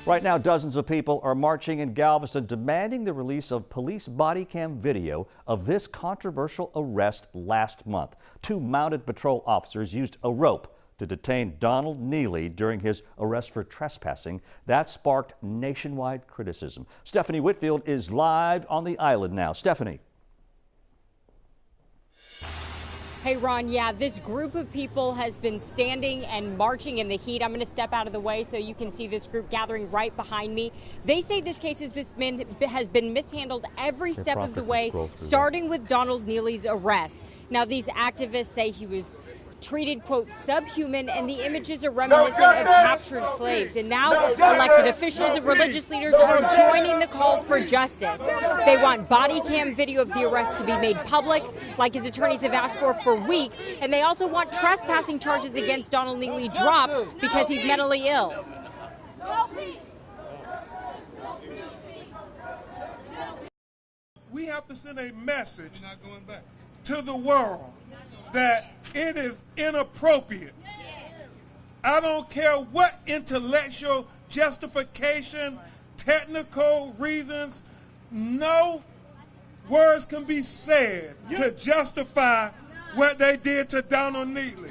Right now, dozens of people are marching in Galveston demanding the release of police body cam video of this controversial arrest last month. Two mounted patrol officers used a rope to detain Donald Neely during his arrest for trespassing. That sparked nationwide criticism. Stephanie Whitfield is live on the island now. Stephanie. Hey, Ron, yeah, this group of people has been standing and marching in the heat. I'm going to step out of the way so you can see this group gathering right behind me. They say this case has been mishandled every step of the way, starting with Donald Neely's arrest. Now, these activists say he was treated, quote, subhuman, and the images are reminiscent of captured slaves. And now elected officials and religious leaders are joining the call for justice. They want body cam video of the arrest to be made public, like his attorneys have asked for weeks. And they also want trespassing charges against Donald Neely dropped because he's mentally ill. We have to send a message to the world that it is inappropriate. I don't care what intellectual justification, technical reasons, no words can be said to justify what they did to Donald Neely.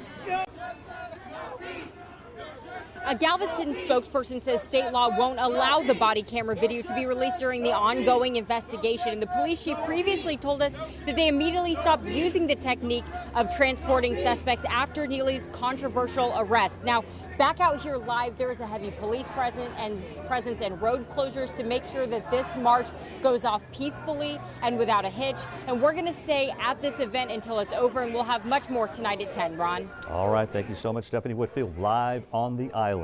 A Galveston spokesperson says state law won't allow the body camera video to be released during the ongoing investigation. And the police chief previously told us that they immediately stopped using the technique of transporting suspects after Neely's controversial arrest. Now, back out here live, there is a heavy police presence and road closures to make sure that this march goes off peacefully and without a hitch. And we're going to stay at this event until it's over, and we'll have much more tonight at 10. Ron. All right. Thank you so much, Stephanie Whitfield, live on the island.